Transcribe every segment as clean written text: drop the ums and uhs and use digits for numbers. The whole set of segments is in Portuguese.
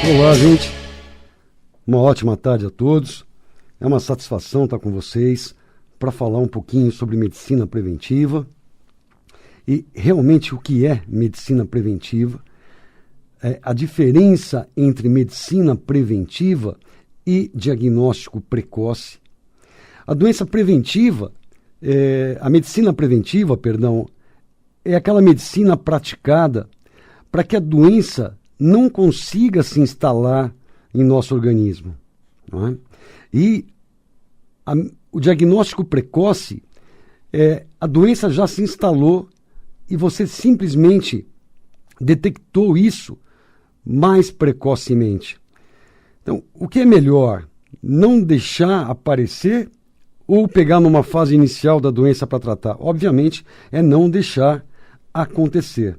Olá, gente. Uma ótima tarde a todos. É uma satisfação estar com vocês para falar um pouquinho sobre medicina preventiva. E realmente o que é medicina preventiva? A diferença entre medicina preventiva e diagnóstico precoce. A doença preventiva, a medicina preventiva, é aquela medicina praticada para que a doença não consiga se instalar em nosso organismo. Não é? E o diagnóstico precoce, a doença já se instalou e você simplesmente detectou isso mais precocemente. Então, o que é melhor? Não deixar aparecer ou pegar numa fase inicial da doença para tratar? Obviamente, é não deixar acontecer.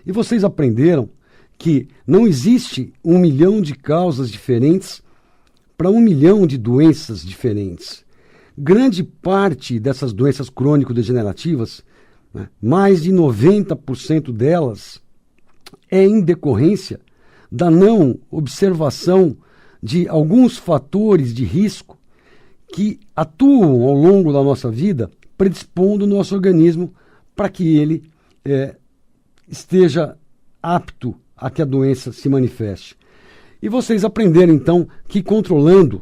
E vocês aprenderam que não existe 1 milhão de causas diferentes para 1 milhão de doenças diferentes. Grande parte dessas doenças crônico-degenerativas, mais de 90% delas, é em decorrência da não observação de alguns fatores de risco que atuam ao longo da nossa vida, predispondo o nosso organismo para que ele esteja apto a que a doença se manifeste. E vocês aprenderam, então, que controlando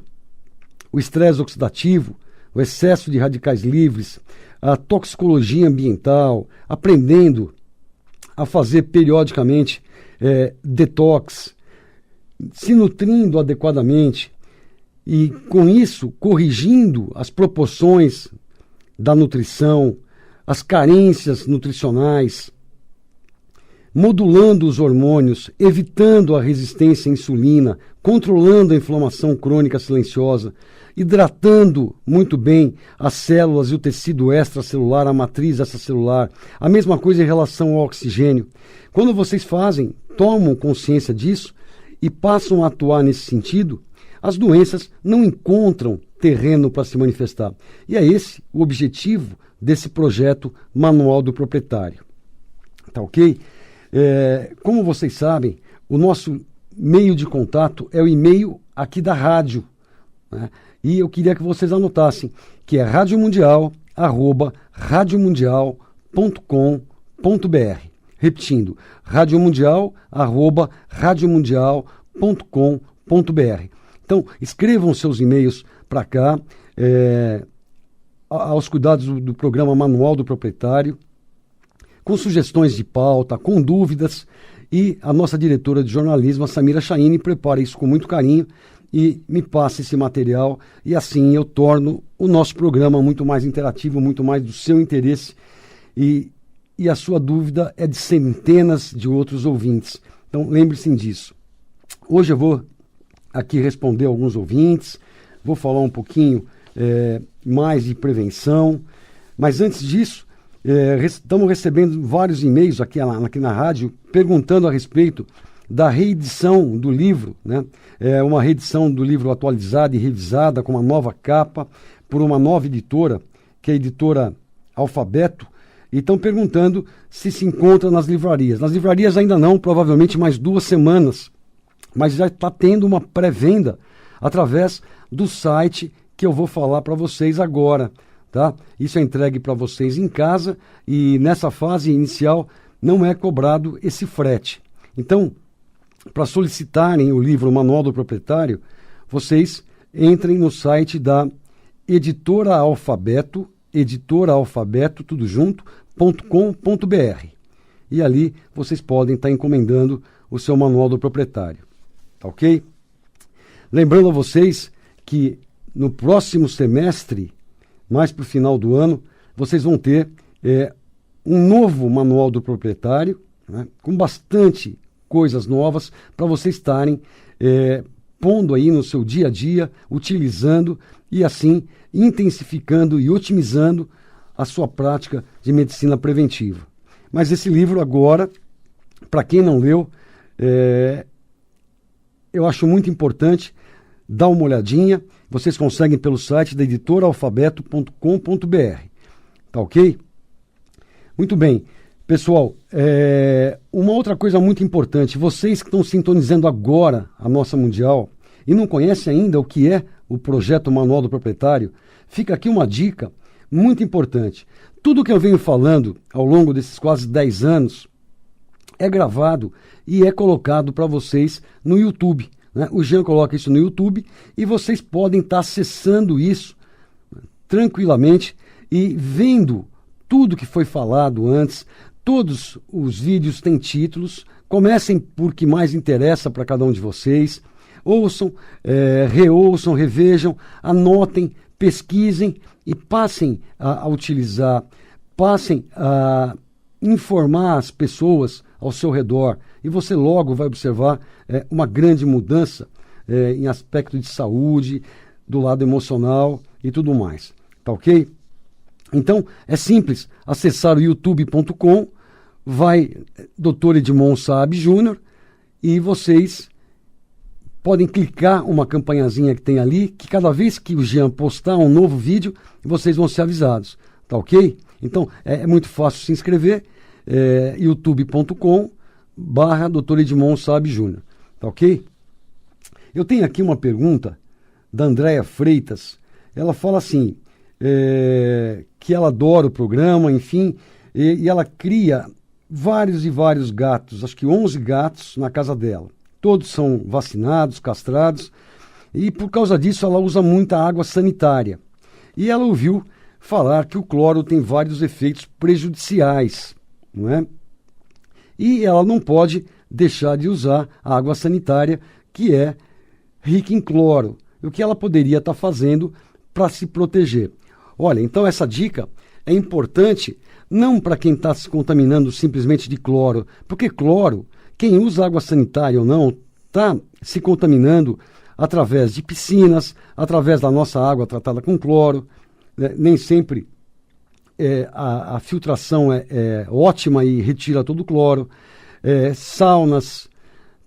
o estresse oxidativo, o excesso de radicais livres, a toxicologia ambiental, aprendendo a fazer periodicamente detox, se nutrindo adequadamente e, com isso, corrigindo as proporções da nutrição, as carências nutricionais, modulando os hormônios, evitando a resistência à insulina, controlando a inflamação crônica silenciosa, hidratando muito bem as células e o tecido extracelular, a matriz extracelular. A mesma coisa em relação ao oxigênio. Quando vocês tomam consciência disso e passam a atuar nesse sentido, as doenças não encontram terreno para se manifestar. E é esse o objetivo desse projeto Manual do Proprietário. Tá ok? Como vocês sabem, o nosso meio de contato é o e-mail aqui da rádio, né? E eu queria que vocês anotassem, que é radiomundial@radiomundial.com.br. Repetindo, radiomundial@radiomundial.com.br. Então, escrevam seus e-mails para cá, aos cuidados do programa Manual do Proprietário, com sugestões de pauta, com dúvidas, e a nossa diretora de jornalismo, a Samira Chaine, prepara isso com muito carinho e me passa esse material, e assim eu torno o nosso programa muito mais interativo, muito mais do seu interesse, e a sua dúvida é de centenas de outros ouvintes. Então lembre-se disso. Hoje eu vou aqui responder alguns ouvintes, vou falar um pouquinho mais de prevenção, mas antes disso, estamos recebendo vários e-mails aqui na rádio perguntando a respeito da reedição do livro, né? Uma reedição do livro atualizada e revisada com uma nova capa por uma nova editora, que é a editora Alfabeto, e estão perguntando se encontra nas livrarias. Nas livrarias ainda não, provavelmente mais 2 semanas, mas já está tendo uma pré-venda através do site que eu vou falar para vocês agora. Tá? Isso é entregue para vocês em casa e nessa fase inicial não é cobrado esse frete. Então, para solicitarem o livro Manual do Proprietário, vocês entrem no site da Editora Alfabeto, tudo junto, .com.br. E ali vocês podem estar encomendando o seu Manual do Proprietário. Tá ok? Lembrando a vocês que no próximo semestre, mais para o final do ano, vocês vão ter um novo Manual do Proprietário, né, com bastante coisas novas para vocês estarem pondo aí no seu dia a dia, utilizando e assim intensificando e otimizando a sua prática de medicina preventiva. Mas esse livro agora, para quem não leu, eu acho muito importante dar uma olhadinha. Vocês conseguem pelo site da editoraalfabeto.com.br. Tá ok? Muito bem. Pessoal, uma outra coisa muito importante, vocês que estão sintonizando agora a nossa Mundial e não conhecem ainda o que é o projeto Manual do Proprietário, fica aqui uma dica muito importante. Tudo que eu venho falando ao longo desses quase 10 anos é gravado e é colocado para vocês no YouTube, né? O Jean coloca isso no YouTube e vocês podem estar acessando isso tranquilamente e vendo tudo que foi falado antes. Todos os vídeos têm títulos, comecem por que mais interessa para cada um de vocês, ouçam, reouçam, revejam, anotem, pesquisem e passem a utilizar, passem a informar as pessoas ao seu redor e você logo vai observar uma grande mudança em aspecto de saúde, do lado emocional e tudo mais, tá ok? Então, é simples, acessar o youtube.com, vai Dr. Edmond Saab Júnior e vocês podem clicar uma campanhazinha que tem ali, que cada vez que o Jean postar um novo vídeo, vocês vão ser avisados, tá ok? Então, é muito fácil se inscrever, youtube.com/Dr. Edmond Saab Júnior, tá ok? Eu tenho aqui uma pergunta da Andréia Freitas, ela fala assim, que ela adora o programa, enfim, e ela cria vários e vários gatos, acho que 11 gatos na casa dela. Todos são vacinados, castrados, e por causa disso ela usa muita água sanitária. E ela ouviu falar que o cloro tem vários efeitos prejudiciais, não é? E ela não pode deixar de usar a água sanitária, que é rica em cloro. O que ela poderia estar fazendo para se proteger? Olha, então essa dica é importante não para quem está se contaminando simplesmente de cloro, porque cloro, quem usa água sanitária ou não, está se contaminando através de piscinas, através da nossa água tratada com cloro, né? Nem sempre a filtração é ótima e retira todo o cloro, saunas,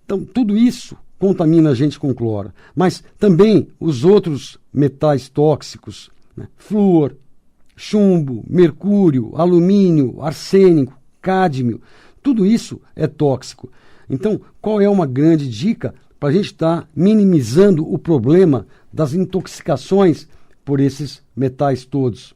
então tudo isso contamina a gente com cloro, mas também os outros metais tóxicos, né? Flúor, chumbo, mercúrio, alumínio, arsênico, cádmio, tudo isso é tóxico. Então, qual é uma grande dica para a gente estar minimizando o problema das intoxicações por esses metais todos?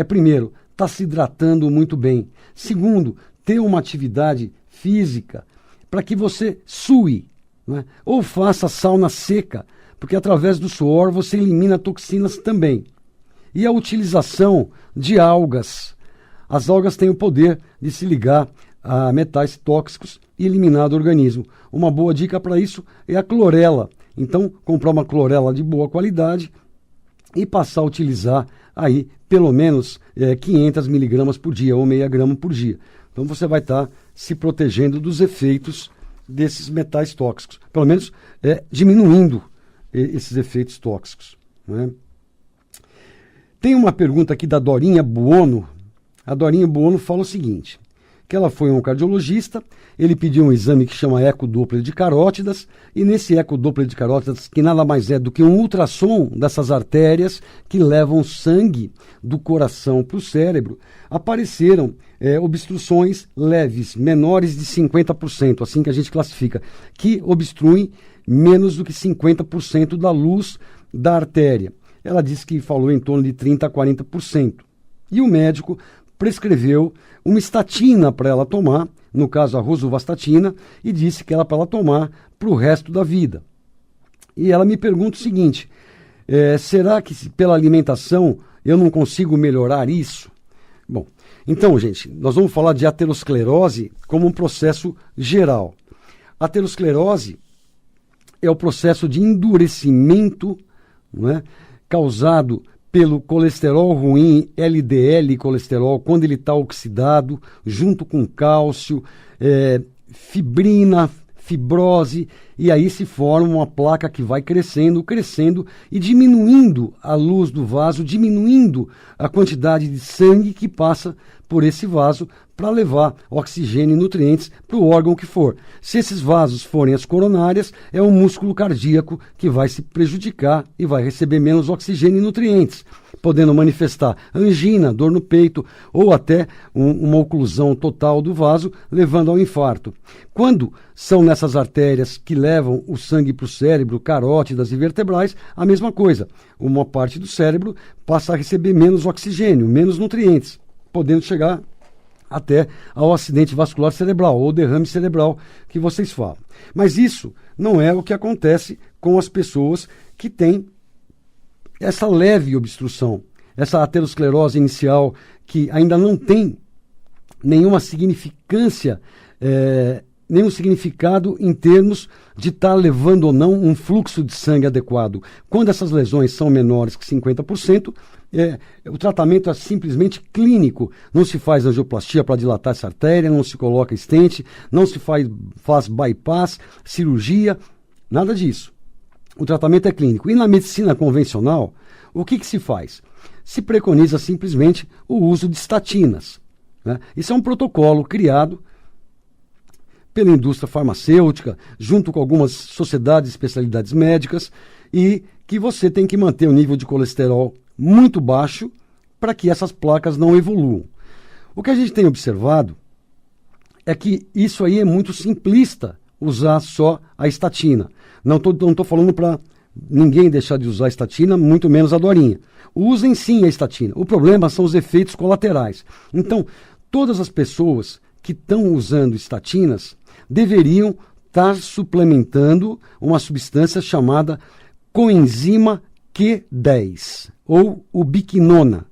Primeiro, estar se hidratando muito bem. Segundo, ter uma atividade física para que você sue, né? Ou faça sauna seca, porque através do suor você elimina toxinas também. E a utilização de algas. As algas têm o poder de se ligar a metais tóxicos e eliminar do organismo. Uma boa dica para isso é a clorela. Então, comprar uma clorela de boa qualidade e passar a utilizar aí pelo menos 500 miligramas por dia ou meia grama por dia. Então você vai estar se protegendo dos efeitos desses metais tóxicos. Pelo menos diminuindo esses efeitos tóxicos, né? Tem uma pergunta aqui da Dorinha Buono. A Dorinha Buono fala o seguinte, que ela foi a um cardiologista, ele pediu um exame que chama ecodoppler de carótidas, e nesse ecodoppler de carótidas, que nada mais é do que um ultrassom dessas artérias que levam sangue do coração para o cérebro, apareceram obstruções leves, menores de 50%, assim que a gente classifica, que obstruem menos do que 50% da luz da artéria. Ela disse que falou em torno de 30% a 40%. E o médico prescreveu uma estatina para ela tomar, no caso a rosuvastatina, e disse que era para ela tomar para o resto da vida. E ela me pergunta o seguinte, será que pela alimentação eu não consigo melhorar isso? Bom, então, gente, nós vamos falar de aterosclerose como um processo geral. A aterosclerose é o processo de endurecimento, não é, causado pelo colesterol ruim, LDL colesterol, quando ele está oxidado, junto com cálcio, fibrina, fibrose, e aí se forma uma placa que vai crescendo, crescendo e diminuindo a luz do vaso, diminuindo a quantidade de sangue que passa por esse vaso para levar oxigênio e nutrientes para o órgão que for. Se esses vasos forem as coronárias, é o músculo cardíaco que vai se prejudicar e vai receber menos oxigênio e nutrientes. podendo manifestar angina, dor no peito ou até uma oclusão total do vaso, levando ao infarto. Quando são nessas artérias que levam o sangue para o cérebro, carótidas e vertebrais, a mesma coisa. Uma parte do cérebro passa a receber menos oxigênio, menos nutrientes, podendo chegar até ao acidente vascular cerebral ou derrame cerebral que vocês falam. Mas isso não é o que acontece com as pessoas que têm essa leve obstrução, essa aterosclerose inicial que ainda não tem nenhuma significância, nenhum significado em termos de estar levando ou não um fluxo de sangue adequado. Quando essas lesões são menores que 50%, o tratamento é simplesmente clínico. Não se faz angioplastia para dilatar essa artéria, não se coloca stent, não se faz bypass, cirurgia, nada disso. O tratamento é clínico. E na medicina convencional, o que se faz? Se preconiza simplesmente o uso de estatinas, né? Isso é um protocolo criado pela indústria farmacêutica, junto com algumas sociedades e especialidades médicas, e que você tem que manter o nível de colesterol muito baixo para que essas placas não evoluam. O que a gente tem observado é que isso aí é muito simplista, usar só a estatina. Não estou falando para ninguém deixar de usar a estatina, muito menos a Dorinha. Usem sim a estatina. O problema são os efeitos colaterais. Então, todas as pessoas que estão usando estatinas deveriam estar suplementando uma substância chamada coenzima Q10 ou ubiquinona.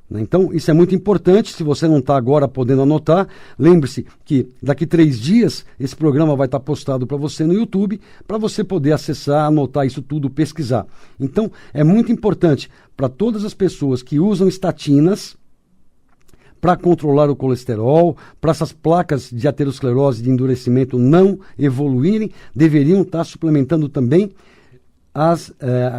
Então, isso é muito importante. Se você não está agora podendo anotar, lembre-se que daqui 3 dias esse programa vai estar postado para você no YouTube, para você poder acessar, anotar isso tudo, pesquisar. Então, é muito importante para todas as pessoas que usam estatinas para controlar o colesterol, para essas placas de aterosclerose de endurecimento não evoluírem, deveriam estar suplementando também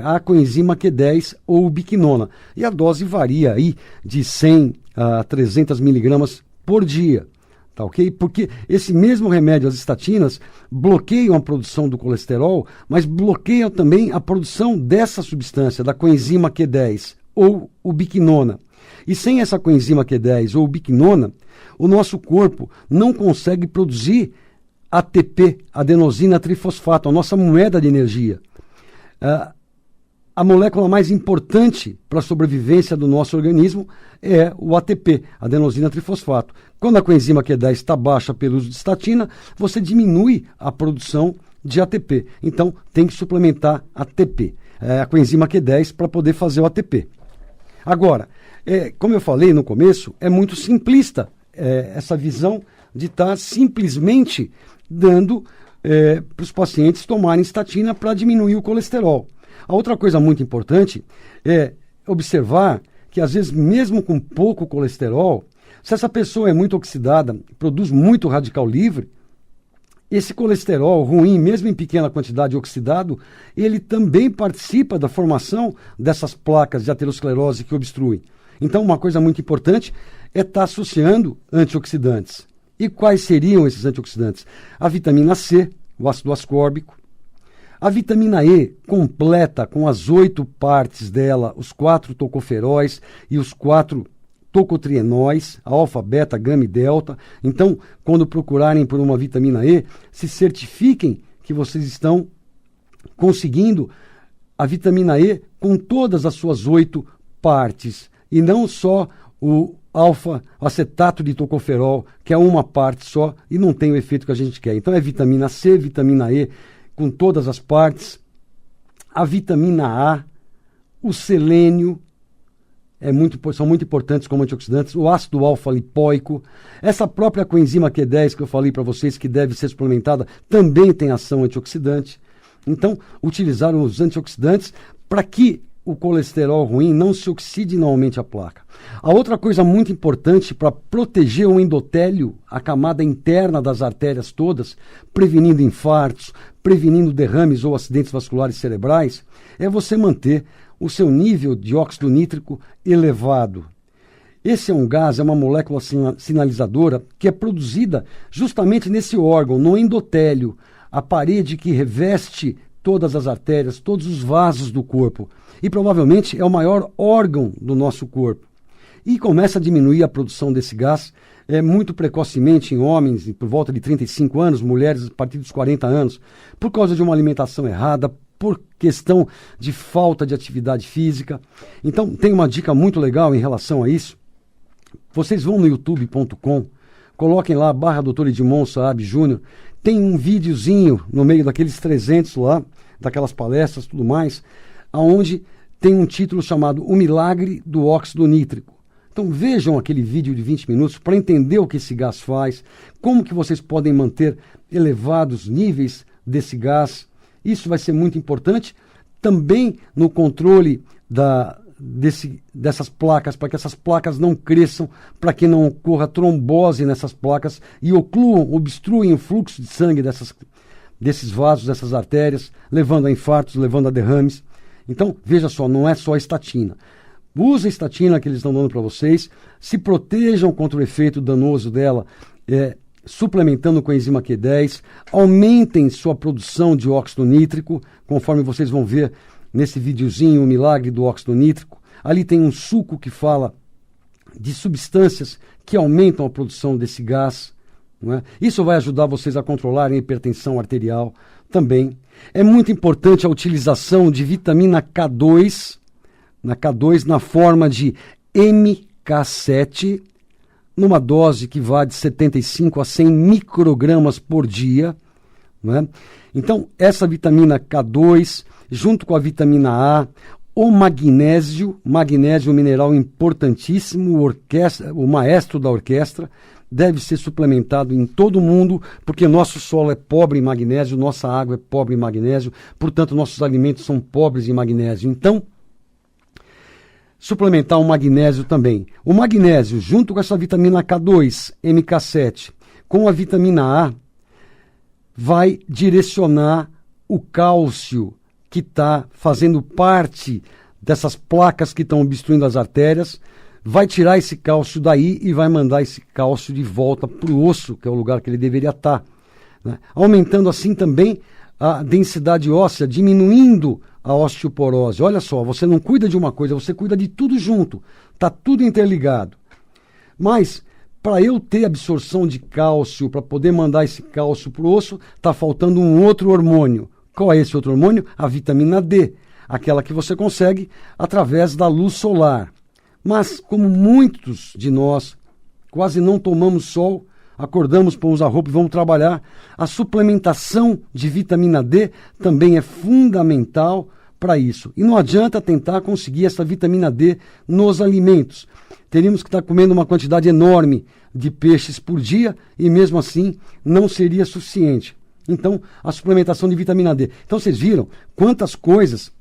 a coenzima Q10 ou ubiquinona. E a dose varia aí de 100 a 300 miligramas por dia, tá ok? Porque esse mesmo remédio, as estatinas, bloqueiam a produção do colesterol, mas bloqueiam também a produção dessa substância, da coenzima Q10 ou ubiquinona. E sem essa coenzima Q10 ou ubiquinona, o nosso corpo não consegue produzir ATP, adenosina trifosfato, a nossa moeda de energia. A molécula mais importante para a sobrevivência do nosso organismo é o ATP, adenosina trifosfato. Quando a coenzima Q10 está baixa pelo uso de estatina, você diminui a produção de ATP. Então, tem que suplementar ATP, a coenzima Q10, para poder fazer o ATP. Agora, como eu falei no começo, é muito simplista essa visão de estar simplesmente dando para os pacientes tomarem estatina para diminuir o colesterol. A outra coisa muito importante é observar que, às vezes, mesmo com pouco colesterol, se essa pessoa é muito oxidada, produz muito radical livre, esse colesterol ruim, mesmo em pequena quantidade oxidado, ele também participa da formação dessas placas de aterosclerose que obstruem. Então, uma coisa muito importante é estar associando antioxidantes. E quais seriam esses antioxidantes? A vitamina C, o ácido ascórbico, a vitamina E completa com as 8 partes dela, os 4 tocoferóis e os 4 tocotrienóis, alfa, beta, gama e delta. Então, quando procurarem por uma vitamina E, se certifiquem que vocês estão conseguindo a vitamina E com todas as suas 8 partes, e não só o alfa-acetato de tocoferol, que é uma parte só e não tem o efeito que a gente quer. Então é vitamina C, vitamina E com todas as partes, a vitamina A, o selênio, são muito importantes como antioxidantes, o ácido alfa-lipóico, essa própria coenzima Q10 que eu falei para vocês que deve ser suplementada, também tem ação antioxidante. Então, utilizar os antioxidantes para que o colesterol ruim não se oxide e não aumente a placa. A outra coisa muito importante para proteger o endotélio, a camada interna das artérias todas, prevenindo infartos, prevenindo derrames ou acidentes vasculares cerebrais, é você manter o seu nível de óxido nítrico elevado. Esse é um gás, é uma molécula sinalizadora que é produzida justamente nesse órgão, no endotélio, a parede que reveste todas as artérias, todos os vasos do corpo. E provavelmente é o maior órgão do nosso corpo. E começa a diminuir a produção desse gás muito precocemente em homens, por volta de 35 anos, mulheres a partir dos 40 anos, por causa de uma alimentação errada, por questão de falta de atividade física. Então, tem uma dica muito legal em relação a isso. Vocês vão no youtube.com, coloquem lá /Dr. Edmond Saab Júnior, tem um videozinho no meio daqueles 300 lá, daquelas palestras e tudo mais, onde tem um título chamado O Milagre do Óxido Nítrico. Então vejam aquele vídeo de 20 minutos para entender o que esse gás faz, como que vocês podem manter elevados níveis desse gás. Isso vai ser muito importante também no controle dessas placas, para que essas placas não cresçam, para que não ocorra trombose nessas placas e obstruem o fluxo de sangue desses vasos, dessas artérias, levando a infartos, levando a derrames. Então, veja só, não é só a estatina. Use a estatina que eles estão dando para vocês, se protejam contra o efeito danoso dela, suplementando com a enzima Q10, aumentem sua produção de óxido nítrico, conforme vocês vão ver nesse videozinho, O Milagre do Óxido Nítrico. Ali tem um suco que fala de substâncias que aumentam a produção desse gás. Não é? Isso vai ajudar vocês a controlarem a hipertensão arterial também. É muito importante a utilização de vitamina K2, na forma de MK7, numa dose que vai de 75 a 100 microgramas por dia. Não é? Então, essa vitamina K2, junto com a vitamina A, o magnésio, um mineral importantíssimo, o maestro da orquestra, deve ser suplementado em todo o mundo, porque nosso solo é pobre em magnésio, nossa água é pobre em magnésio, portanto, nossos alimentos são pobres em magnésio. Então, suplementar o magnésio também. O magnésio, junto com essa vitamina K2, MK7, com a vitamina A, vai direcionar o cálcio que está fazendo parte dessas placas que estão obstruindo as artérias, vai tirar esse cálcio daí e vai mandar esse cálcio de volta para o osso, que é o lugar que ele deveria estar, né? Aumentando assim também a densidade óssea, diminuindo a osteoporose. Olha só, você não cuida de uma coisa, você cuida de tudo junto, está tudo interligado. Mas, para eu ter absorção de cálcio, para poder mandar esse cálcio para o osso, está faltando um outro hormônio. Qual é esse outro hormônio? A vitamina D, aquela que você consegue através da luz solar. Mas, como muitos de nós quase não tomamos sol, acordamos, pomos a roupa e vamos trabalhar, a suplementação de vitamina D também é fundamental para isso. E não adianta tentar conseguir essa vitamina D nos alimentos. Teríamos que estar comendo uma quantidade enorme de peixes por dia e mesmo assim não seria suficiente. Então, a suplementação de vitamina D. Então, vocês viram quantas coisas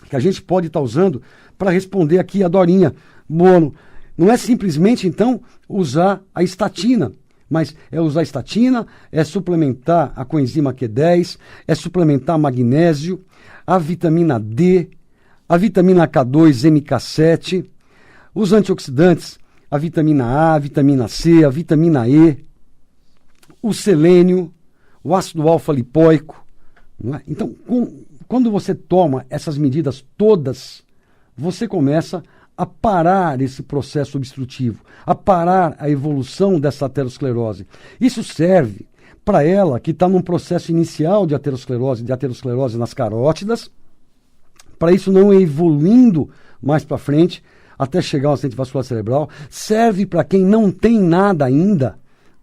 que a gente pode estar usando para responder aqui a Dorinha Bono. Não é simplesmente, então, usar a estatina, mas é usar a estatina, é suplementar a coenzima Q10, é suplementar magnésio, a vitamina D, a vitamina K2, MK7, os antioxidantes, a vitamina A, a vitamina C, a vitamina E, o selênio, o ácido alfa-lipoico. Não é? Então, quando você toma essas medidas todas, você começa a parar esse processo obstrutivo, a parar a evolução dessa aterosclerose. Isso serve para ela que está num processo inicial de aterosclerose nas carótidas, para isso não ir evoluindo mais para frente, até chegar ao acidente vascular cerebral. Serve para quem não tem nada ainda,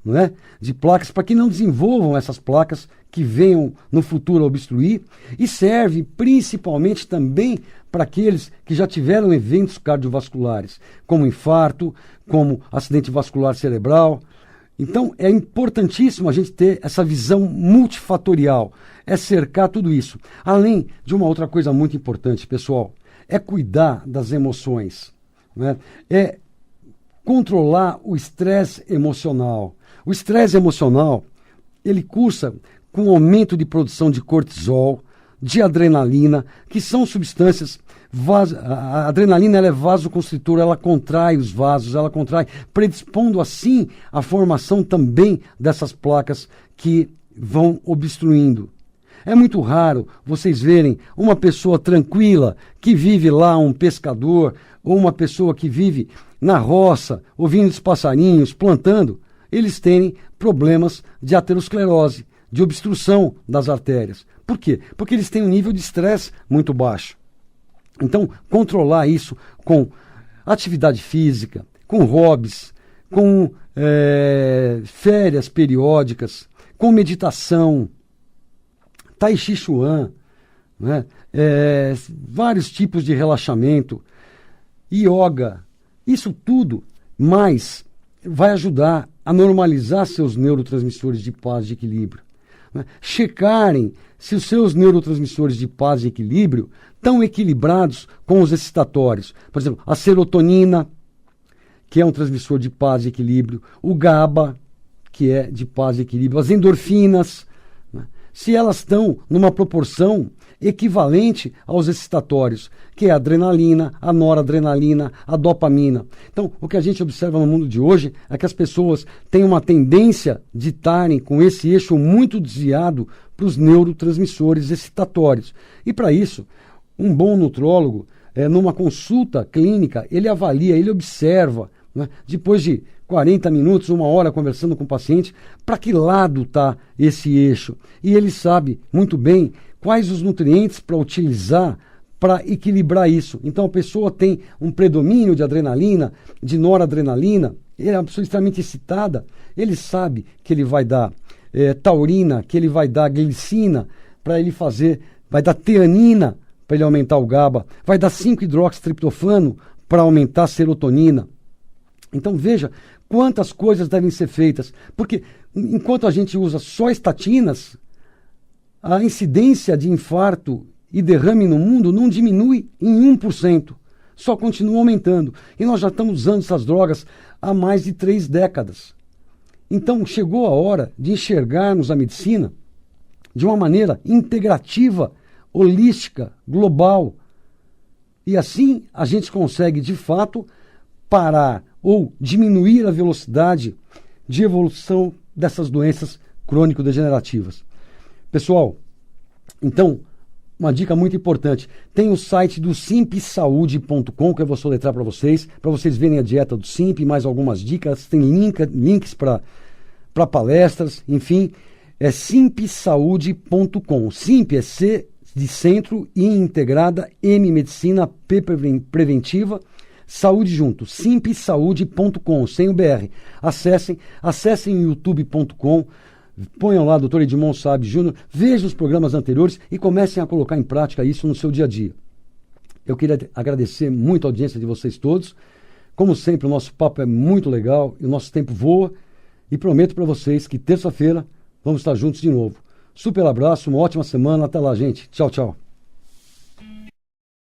não é? De placas, para que não desenvolvam essas placas que venham no futuro a obstruir, e serve principalmente também para aqueles que já tiveram eventos cardiovasculares, como infarto, como acidente vascular cerebral. Então é importantíssimo a gente ter essa visão multifatorial, é cercar tudo isso. Além de uma outra coisa muito importante, pessoal, é cuidar das emoções, né? É controlar o estresse emocional. O estresse emocional, ele cursa com aumento de produção de cortisol, de adrenalina, que são substâncias... A adrenalina, ela é vasoconstritora, ela contrai os vasos, ela contrai, predispondo assim a formação também dessas placas que vão obstruindo. É muito raro vocês verem uma pessoa tranquila que vive lá, um pescador, ou uma pessoa que vive na roça, ouvindo os passarinhos, plantando, eles terem problemas de aterosclerose, de obstrução das artérias. Por quê? Porque eles têm um nível de estresse muito baixo. Então, controlar isso com atividade física, com hobbies, com férias periódicas, com meditação, Tai Chi Chuan, né? Vários tipos de relaxamento, yoga, isso tudo mais vai ajudar a normalizar seus neurotransmissores de paz e de equilíbrio. Né? Checarem se os seus neurotransmissores de paz e equilíbrio estão equilibrados com os excitatórios. Por exemplo, a serotonina, que é um transmissor de paz e equilíbrio, o GABA, que é de paz e equilíbrio, as endorfinas, né? Se elas estão numa proporção equivalente aos excitatórios, que é a adrenalina, a noradrenalina, a dopamina. Então, o que a gente observa no mundo de hoje é que as pessoas têm uma tendência de estarem com esse eixo muito desviado para os neurotransmissores excitatórios. E para isso, um bom nutrólogo, numa consulta clínica, ele avalia, ele observa, né, depois de 40 minutos, 1 hora conversando com o paciente, para que lado está esse eixo. E ele sabe muito bem quais os nutrientes para utilizar para equilibrar isso. Então a pessoa tem um predomínio de adrenalina, de noradrenalina, ele é uma pessoa extremamente excitada, ele sabe que ele vai dar taurina, que ele vai dar glicina para ele fazer, vai dar teanina para ele aumentar o GABA, vai dar 5-hidroxitriptofano para aumentar a serotonina. Então veja quantas coisas devem ser feitas, porque enquanto a gente usa só estatinas, a incidência de infarto e derrame no mundo não diminui em 1%, só continua aumentando. E nós já estamos usando essas drogas há mais de 3 décadas. Então chegou a hora de enxergarmos a medicina de uma maneira integrativa, holística, global. E assim a gente consegue, de fato, parar ou diminuir a velocidade de evolução dessas doenças crônico-degenerativas. Pessoal, então, uma dica muito importante. Tem o site do simpsaude.com, que eu vou soletrar para vocês verem a dieta do Simp, mais algumas dicas. Tem links para palestras, enfim. É simpsaude.com. Simp é C de centro, I integrada, M medicina, P preventiva, saúde junto. simpsaude.com, sem o BR. Acessem youtube.com. Ponham lá, Dr. Edmond Saab Júnior, vejam os programas anteriores e comecem a colocar em prática isso no seu dia a dia. Eu queria agradecer muito a audiência de vocês todos. Como sempre, o nosso papo é muito legal e o nosso tempo voa. E prometo para vocês que terça-feira vamos estar juntos de novo. Super abraço, uma ótima semana. Até lá, gente. Tchau, tchau.